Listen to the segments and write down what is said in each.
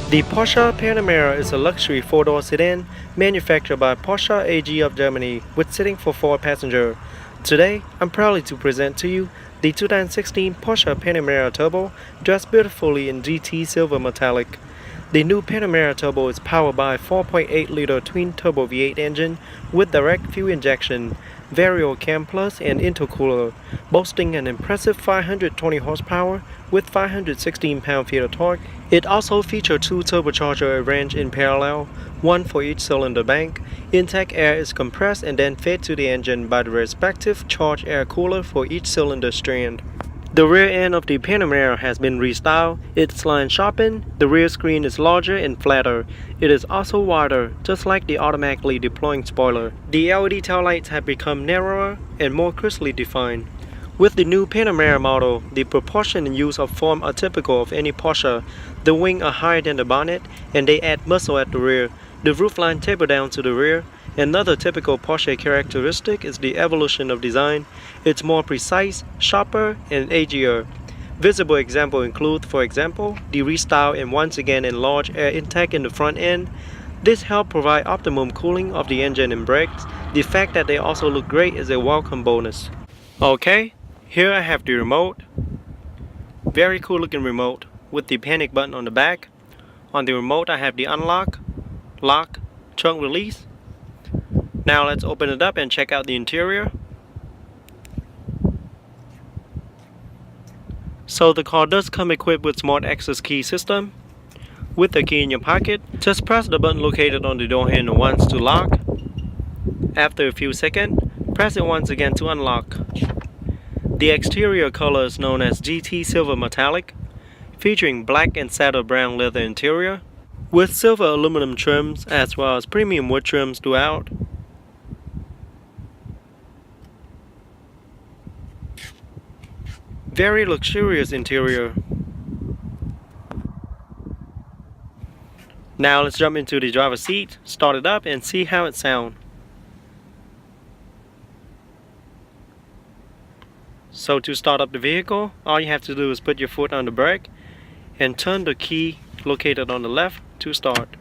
The Porsche Panamera is a luxury four-door sedan manufactured by Porsche AG of Germany with seating for 4 passengers. Today, I'm proud to present to you the 2016 Porsche Panamera Turbo, dressed beautifully in GT Silver Metallic. The new Panamera Turbo is powered by a 4.8-liter twin-turbo V8 engine with direct fuel injection, Vario Cam Plus, and intercooler, boasting an impressive 520 horsepower with 516 pound-feet of torque. It also features 2 turbochargers arranged in parallel, one for each cylinder bank. Intake air is compressed and then fed to the engine by the respective charged air cooler for each cylinder strand. The rear end of the Panamera has been restyled. Its line sharpened, the rear screen is larger and flatter. It is also wider, just like the automatically deploying spoiler. The LED taillights have become narrower and more crisply defined. With the new Panamera model, the proportion and use of form are typical of any Porsche. The wings are higher than the bonnet, and they add muscle at the rear. The roofline taper down to the rear. Another typical Porsche characteristic is the evolution of design. It's more precise, sharper, and edgier. Visible examples include, for example, the restyle and once again enlarged air intake in the front end. This helps provide optimum cooling of the engine and brakes. The fact that they also look great is a welcome bonus. Okay, here I have the remote. Very cool looking remote with the panic button on the back. On the remote I have the unlock, lock, trunk release. Now let's open it up and check out the interior. So the car does come equipped with smart access key system. With the key in your pocket, just press the button located on the door handle once to lock. After a few seconds, press it once again to unlock. The exterior color is known as GT Silver Metallic, featuring black and saddle brown leather interior, with silver aluminum trims as well as premium wood trims throughout. Very luxurious interior. Now let's jump into the driver's seat, start it up, and see how it sounds. So to start up the vehicle, all you have to do is put your foot on the brake and turn the key located on the left to start.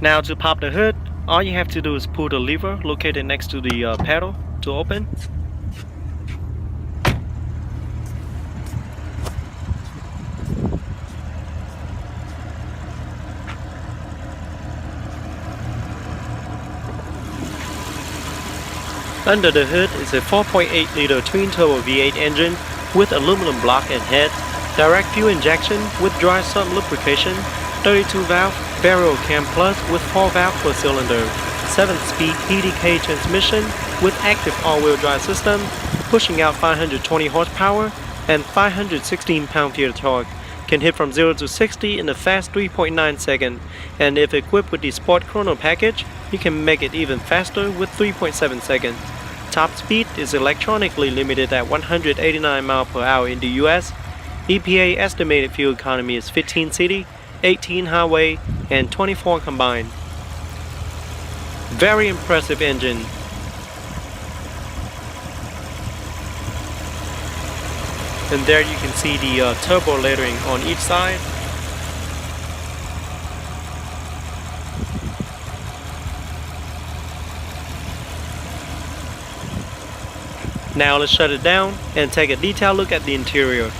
Now to pop the hood, all you have to do is pull the lever located next to the pedal to open. Under the hood is a 4.8-liter twin-turbo V8 engine with aluminum block and head, direct fuel injection with dry sump lubrication, 32-valve variable cam plus with 4-valve per cylinder, 7-speed PDK transmission with active all-wheel drive system, pushing out 520 horsepower and 516 pound-feet of torque. Can hit from 0 to 60 in a fast 3.9 seconds, and if equipped with the Sport Chrono package, you can make it even faster with 3.7 seconds. Top speed is electronically limited at 189 mph in the US. EPA estimated fuel economy is 15 city, 18 highway, and 24 combined. Very impressive engine. And there you can see the turbo lettering on each side. Now let's shut it down and take a detailed look at the interior.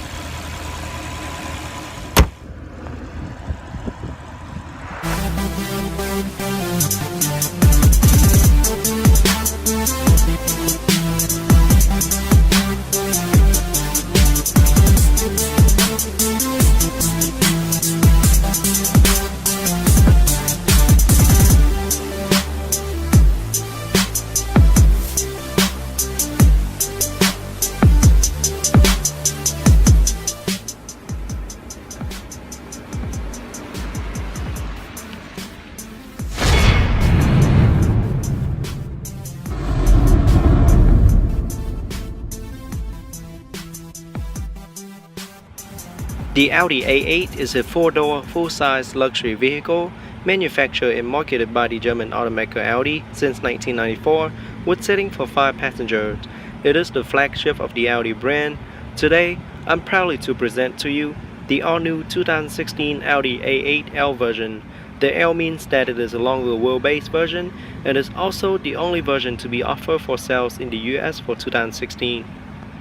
The Audi A8 is a 4-door, full-size luxury vehicle manufactured and marketed by the German automaker Audi since 1994 with seating for 5 passengers. It is the flagship of the Audi brand. Today, I'm proudly to present to you the all-new 2016 Audi A8 L version. The L means that it is a longer wheelbase version and is also the only version to be offered for sales in the US for 2016.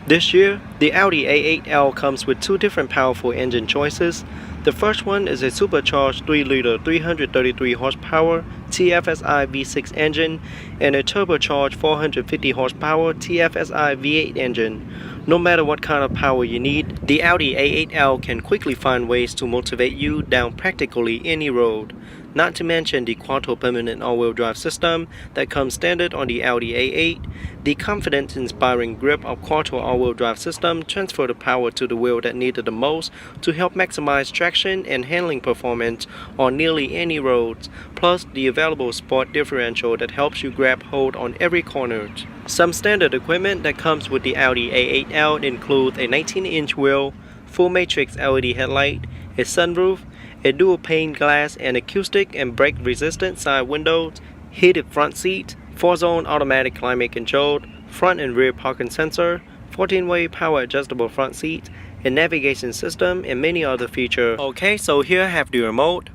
This year, the Audi A8L comes with 2 different powerful engine choices. The first one is a supercharged 3-liter 333 horsepower TFSI V6 engine and a turbocharged 450 horsepower TFSI V8 engine. No matter what kind of power you need, the Audi A8L can quickly find ways to motivate you down practically any road. Not to mention the Quattro permanent all-wheel drive system that comes standard on the Audi A8. The confidence-inspiring grip of Quattro all-wheel drive system transfers the power to the wheel that needed the most to help maximize traction and handling performance on nearly any roads, plus the available sport differential that helps you grab hold on every corner. Some standard equipment that comes with the Audi A8L include a 19-inch wheel, full matrix LED headlight, a sunroof, a dual pane glass and acoustic and brake resistant side windows, heated front seat, 4-zone automatic climate control, front and rear parking sensor, 14-way power adjustable front seat, a navigation system, and many other features. Okay, so here I have the remote.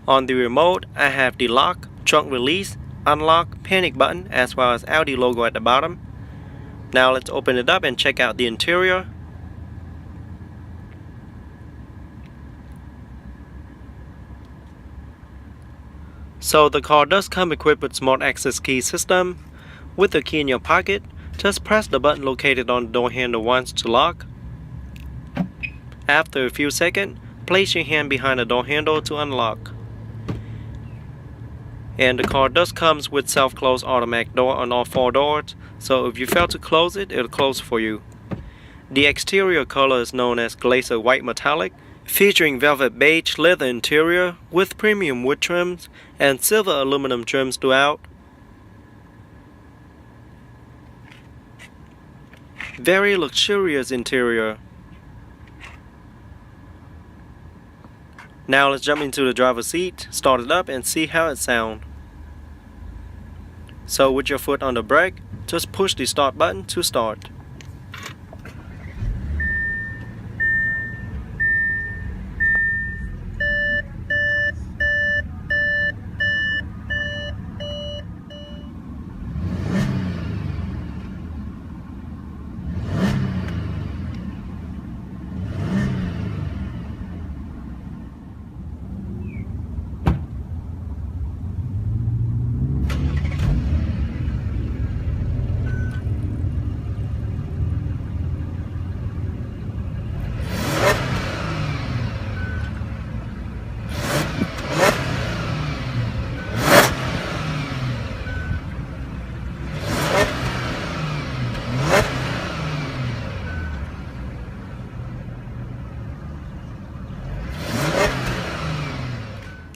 On the remote, I have the lock, trunk release, unlock, panic button, as well as Audi logo at the bottom. Now let's open it up and check out the interior. So the car does come equipped with smart access key system. With the key in your pocket, just press the button located on the door handle once to lock. After a few seconds, place your hand behind the door handle to unlock. And the car does comes with self-close automatic door on all 4 doors, so if you fail to close it, it'll close for you. The exterior color is known as Glacier White Metallic, featuring velvet beige leather interior with premium wood trims and silver aluminum trims throughout. Very luxurious interior. Now let's jump into the driver's seat, start it up and see how it sounds. So with your foot on the brake, just push the start button to start.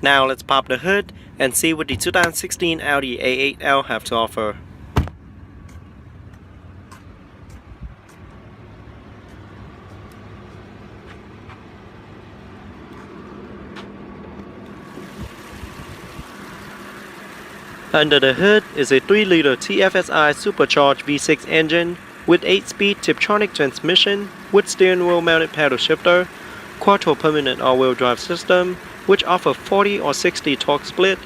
Now let's pop the hood and see what the 2016 Audi A8L have to offer. Under the hood is a 3-liter TFSI supercharged V6 engine with 8-speed Tiptronic transmission with steering wheel mounted paddle shifter, quattro permanent all-wheel drive system, which offer 40 or 60 torque split.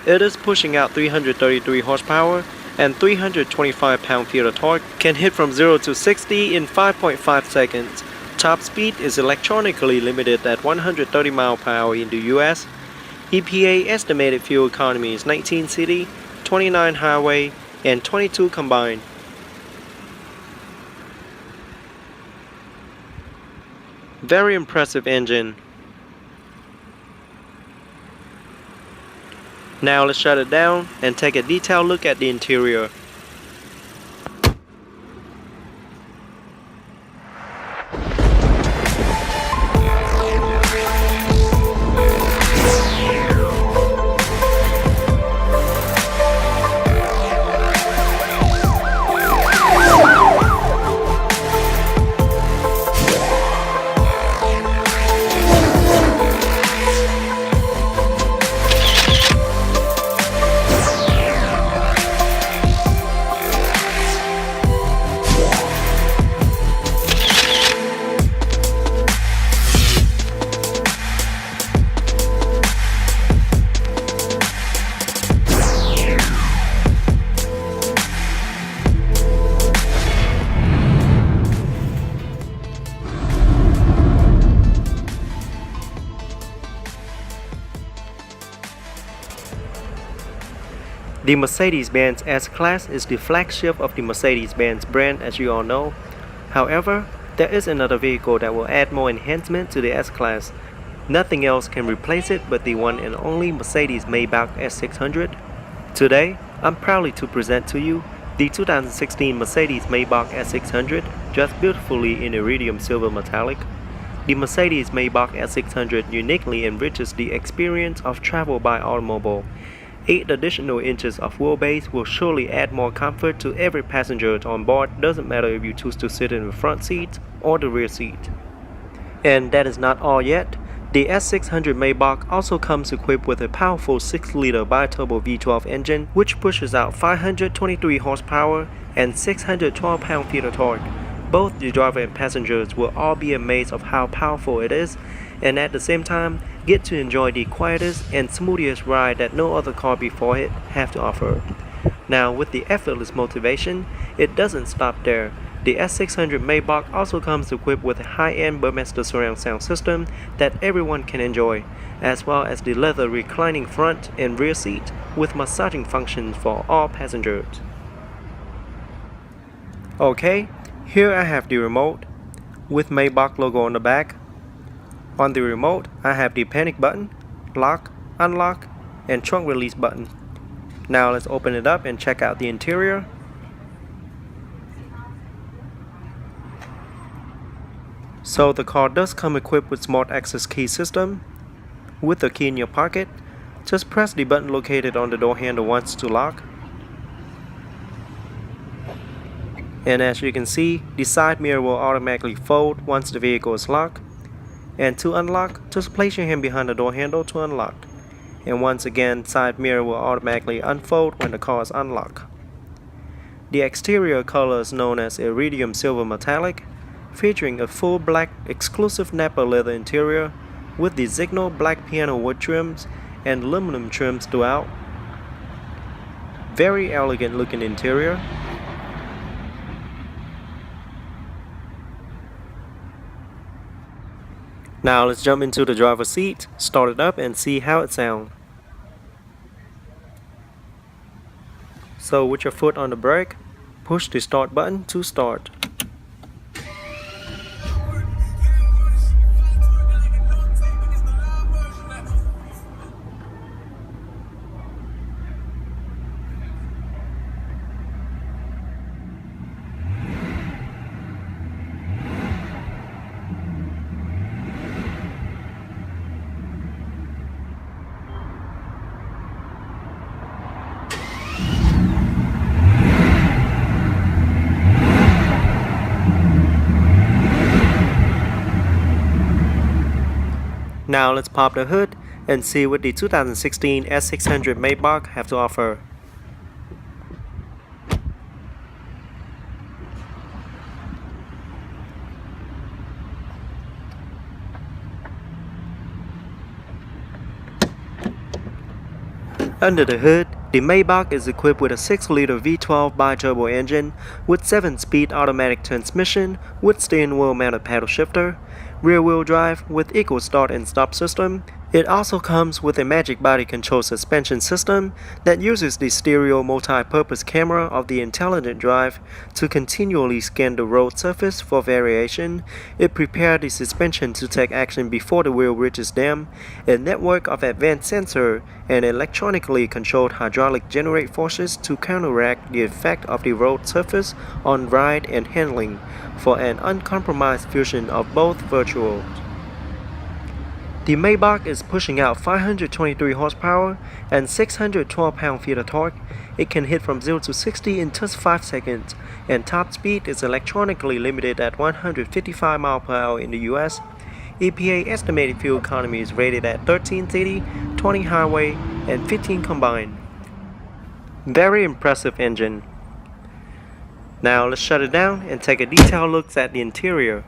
It is pushing out 333 horsepower and 325 pound-feet of torque, can hit from 0 to 60 in 5.5 seconds. Top speed is electronically limited at 130 mph in the US. EPA estimated fuel economy is 19 city, 29 highway, and 22 combined. Very impressive engine. Now let's shut it down and take a detailed look at the interior. The Mercedes-Benz S-Class is the flagship of the Mercedes-Benz brand, as you all know. However, there is another vehicle that will add more enhancement to the S-Class. Nothing else can replace it but the one and only Mercedes Maybach S600. Today, I'm proudly to present to you the 2016 Mercedes Maybach S600, dressed beautifully in iridium silver metallic. The Mercedes Maybach S600 uniquely enriches the experience of travel by automobile. 8 additional inches of wheelbase will surely add more comfort to every passenger on board, doesn't matter if you choose to sit in the front seat or the rear seat. And that is not all yet. The S600 Maybach also comes equipped with a powerful 6-liter bi-turbo V12 engine which pushes out 523 horsepower and 612 pound-feet of torque. Both the driver and passengers will all be amazed of how powerful it is, and at the same time get to enjoy the quietest and smoothest ride that no other car before it have to offer. Now with the effortless motivation, it doesn't stop there. The S600 Maybach also comes equipped with a high-end Burmester surround sound system that everyone can enjoy, as well as the leather reclining front and rear seat with massaging functions for all passengers. Okay, here I have the remote with Maybach logo on the back. On the remote, I have the panic button, lock, unlock, and trunk release button. Now let's open it up and check out the interior. So the car does come equipped with smart access key system. With the key in your pocket, just press the button located on the door handle once to lock. And as you can see, the side mirror will automatically fold once the vehicle is locked. And to unlock, just place your hand behind the door handle to unlock. And once again, side mirror will automatically unfold when the car is unlocked. The exterior color is known as iridium silver metallic, featuring a full black exclusive Napa leather interior with the signal black piano wood trims and aluminum trims throughout. Very elegant looking interior. Now let's jump into the driver's seat, start it up and see how it sounds. So with your foot on the brake, push the start button to start. Now let's pop the hood and see what the 2016 S600 Maybach have to offer. Under the hood, the Maybach is equipped with a 6-liter V12 bi-turbo engine with 7-speed automatic transmission with steering wheel mounted paddle shifter, rear-wheel drive with equal start and stop system. It also comes with a magic body control suspension system that uses the stereo multi-purpose camera of the intelligent drive to continually scan the road surface for variation. It prepares the suspension to take action before the wheel reaches them. A network of advanced sensors and electronically controlled hydraulic generate forces to counteract the effect of the road surface on ride and handling for an uncompromised fusion of both virtuals. The Maybach is pushing out 523 horsepower and 612 pound-feet of torque. It can hit from 0 to 60 in just 5 seconds, and top speed is electronically limited at 155 mph in the US. EPA estimated fuel economy is rated at 13 city, 20 highway, and 15 combined. Very impressive engine. Now let's shut it down and take a detailed look at the interior.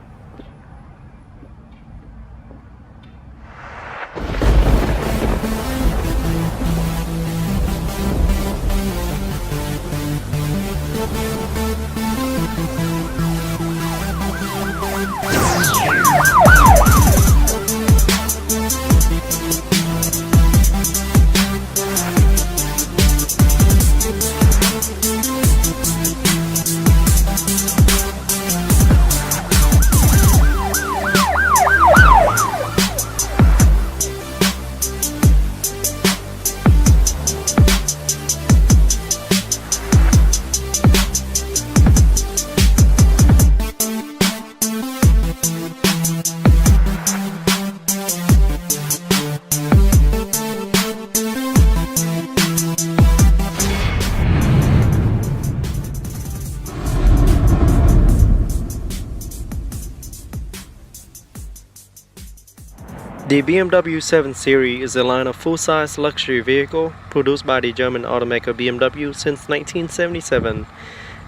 The BMW 7 Series is a line of full-size luxury vehicle produced by the German automaker BMW since 1977.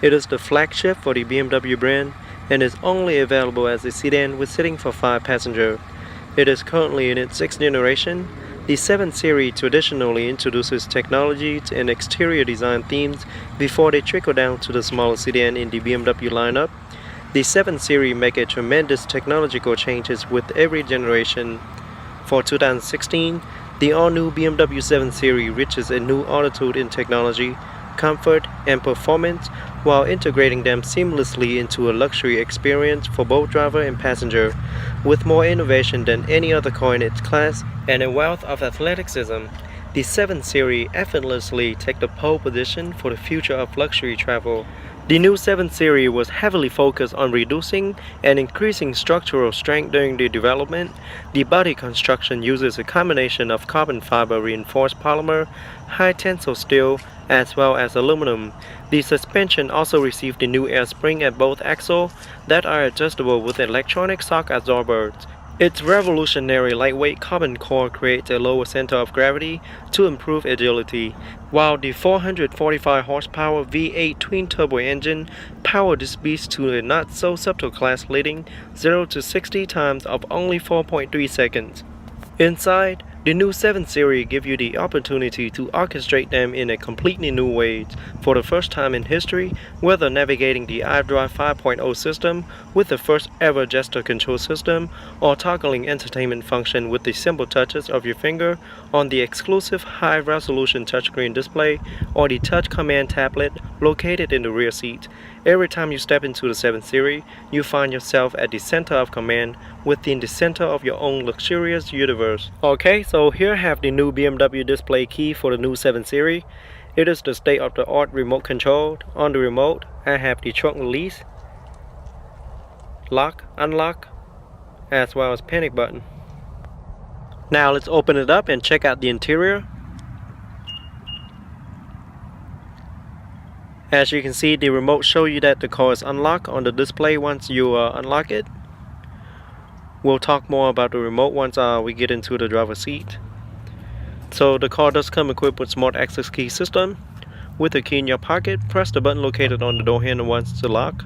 It is the flagship for the BMW brand and is only available as a sedan with seating for 5 passengers. It is currently in its 6th generation. The 7 Series traditionally introduces technologies and exterior design themes before they trickle down to the smaller sedan in the BMW lineup. The 7 Series make a tremendous technological changes with every generation. For 2016, the all-new BMW 7 Series reaches a new altitude in technology, comfort, and performance while integrating them seamlessly into a luxury experience for both driver and passenger, with more innovation than any other car in its class and a wealth of athleticism. The 7 Series effortlessly take the pole position for the future of luxury travel. The new 7 Series was heavily focused on reducing and increasing structural strength during the development. The body construction uses a combination of carbon fiber reinforced polymer, high tensile steel, as well as aluminum. The suspension also received the new air spring at both axles that are adjustable with electronic shock absorbers. Its revolutionary lightweight carbon core creates a lower center of gravity to improve agility, while the 445 horsepower V8 twin-turbo engine powered this beast to a not-so-subtle class-leading 0 to 60 times of only 4.3 seconds. Inside, the new 7 Series give you the opportunity to orchestrate them in a completely new way for the first time in history, whether navigating the iDrive 5.0 system with the first ever gesture control system, or toggling entertainment function with the simple touches of your finger on the exclusive high-resolution touchscreen display or the touch command tablet located in the rear seat. Every time you step into the 7 Series, you find yourself at the center of command within the center of your own luxurious universe. Okay, so here I have the new BMW display key for the new 7 Series. It is the state-of-the-art remote control. On the remote, I have the trunk release, lock, unlock, as well as panic button. Now let's open it up and check out the interior. As you can see, the remote shows you that the car is unlocked on the display once you unlock it. We'll talk more about the remote once we get into the driver's seat. So the car does come equipped with smart access key system. With the key in your pocket, press the button located on the door handle once to lock.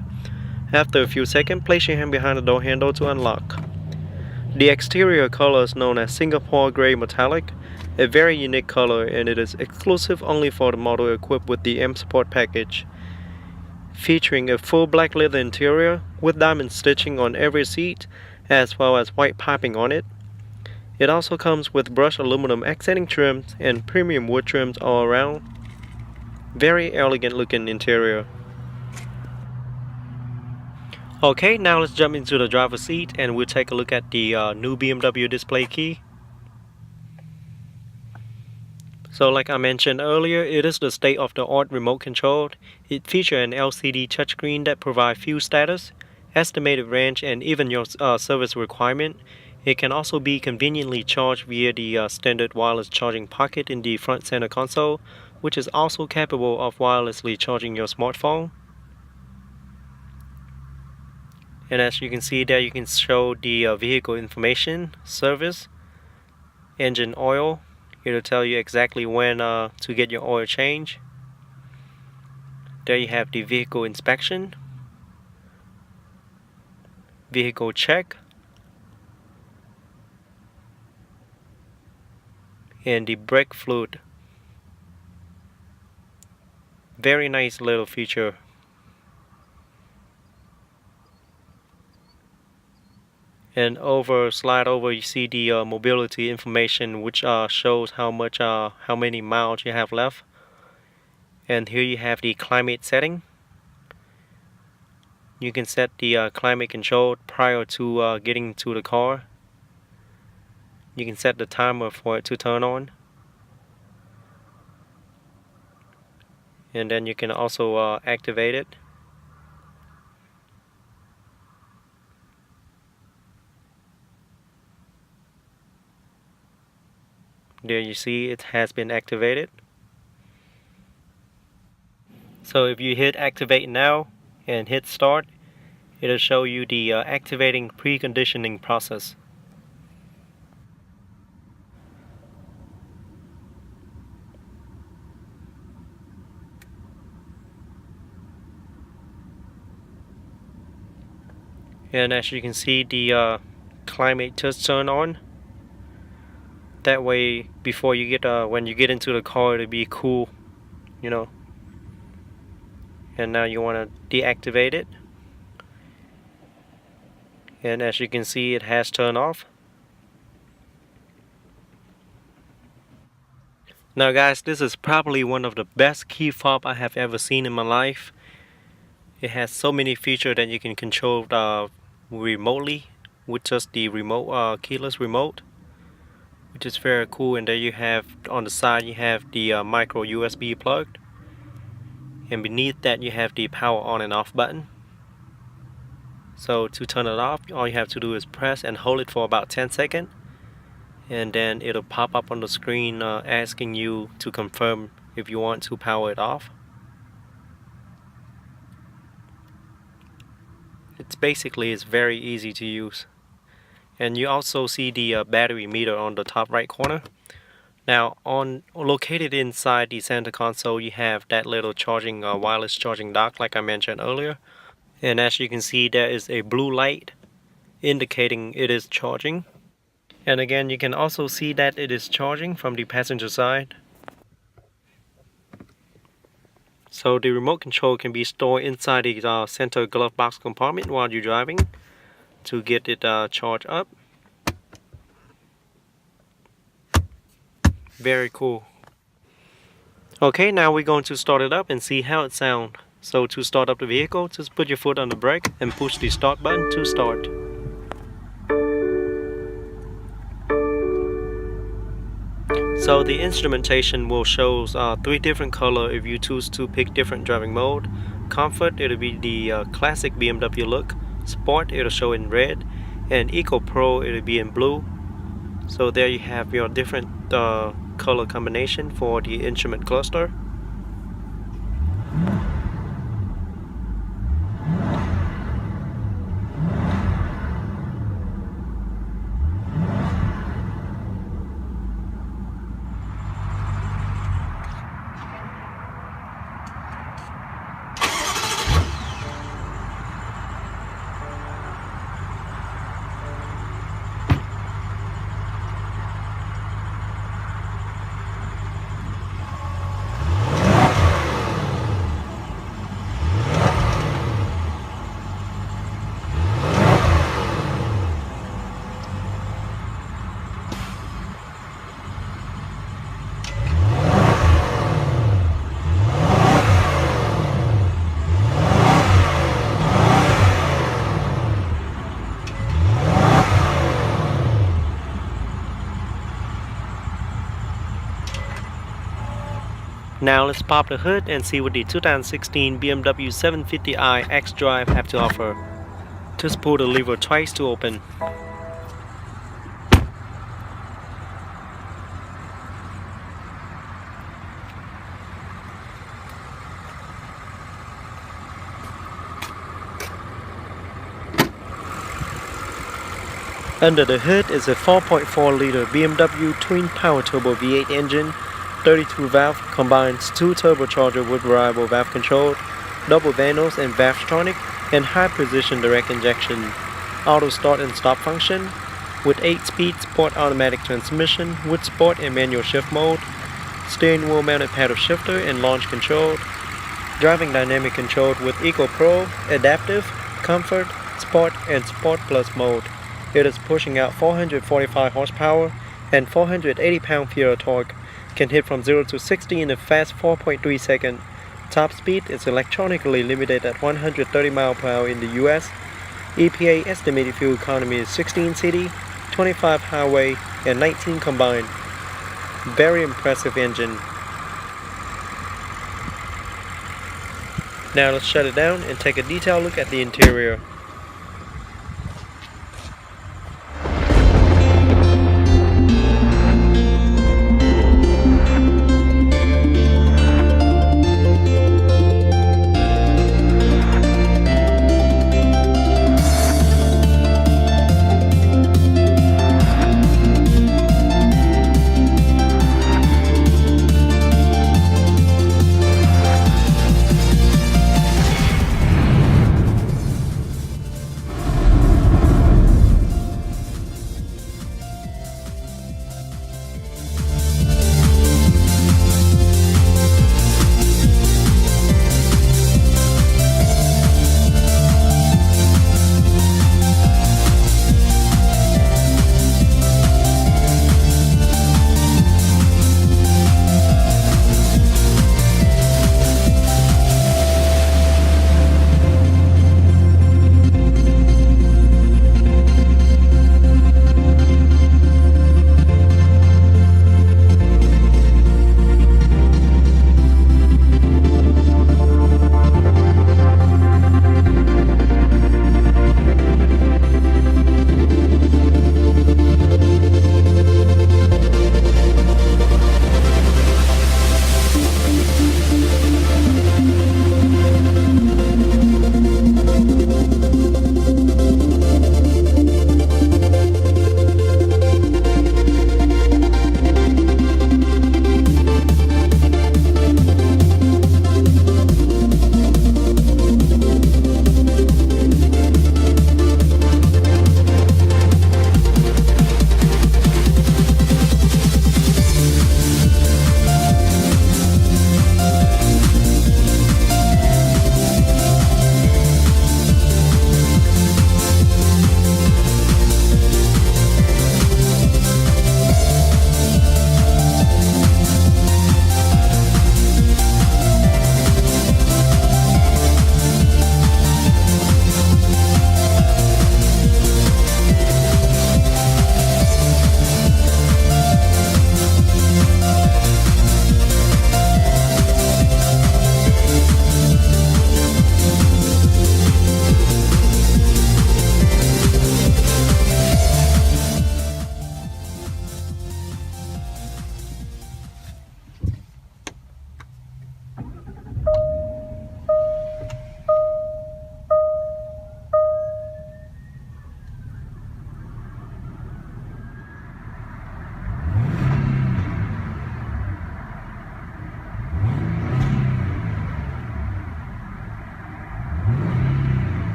After a few seconds, place your hand behind the door handle to unlock. The exterior color is known as Singapore Grey Metallic, a very unique color, and it is exclusive only for the model equipped with the M Sport package. Featuring a full black leather interior with diamond stitching on every seat as well as white piping on it. It also comes with brushed aluminum accenting trims and premium wood trims all around. Very elegant looking interior. Okay, now let's jump into the driver's seat and we'll take a look at the new BMW display key. So like I mentioned earlier, it is the state-of-the-art remote control. It features an LCD touchscreen that provides fuel status, estimated range, and even your service requirement. It can also be conveniently charged via the standard wireless charging pocket in the front center console, which is also capable of wirelessly charging your smartphone. And as you can see there, you can show the vehicle information, service, engine oil. It'll tell you exactly when to get your oil change. There you have the vehicle inspection, vehicle check, and the brake fluid. Very nice little feature. And slide over, you see the mobility information, which shows how many miles you have left. And here you have the climate setting. You can set the climate control prior to getting to the car. You can set the timer for it to turn on. And then you can also activate it. There you see it has been activated. So if you hit activate now and hit start, it'll show you the activating preconditioning process. And as you can see, the climate just turned on. That way, before you get when you get into the car, it'll be cool, you know. And now you want to deactivate it. And as you can see, it has turned off. Now guys, this is probably one of the best key fob I have ever seen in my life. It has so many features that you can control remotely with just the remote keyless remote, which is very cool. And there you have on the side, you have the micro USB plug, and beneath that you have the power on and off button. So to turn it off, all you have to do is press and hold it for about 10 seconds, and then it'll pop up on the screen asking you to confirm if you want to power it off. It's very easy to use. And you also see the battery meter on the top right corner. Now located inside the center console, you have that little charging wireless charging dock like I mentioned earlier. And as you can see, there is a blue light indicating it is charging. And again, you can also see that it is charging from the passenger side. So the remote control can be stored inside the center glove box compartment while you're driving to get it charged up. Very cool. Okay, now we're going to start it up and see how it sounds. So to start up the vehicle, just put your foot on the brake and push the start button to start. So the instrumentation will show 3 different colors if you choose to pick different driving mode. Comfort, it'll be the classic BMW look. Sport, it'll show in red. And Eco Pro, it'll be in blue. So there you have your different color combination for the instrument cluster. Now let's pop the hood and see what the 2016 BMW 750i X-Drive have to offer. Just pull the lever twice to open. Under the hood is a 4.4-liter BMW twin power turbo V8 engine, 32 valve, combines 2 turbocharger with variable valve control, double vanos and Valvetronic, and high precision direct injection, auto start and stop function, with 8-speed sport automatic transmission with sport and manual shift mode, steering wheel mounted paddle shifter and launch control, driving dynamic control with Eco Pro, adaptive, comfort, sport and sport plus mode. It is pushing out 445 horsepower and 480 pound-feet of torque, can hit from 0 to 60 in a fast 4.3 seconds. Top speed is electronically limited at 130 miles per hour in the US. EPA estimated fuel economy is 16 city, 25 highway, and 19 combined. Very impressive engine. Now let's shut it down and take a detailed look at the interior.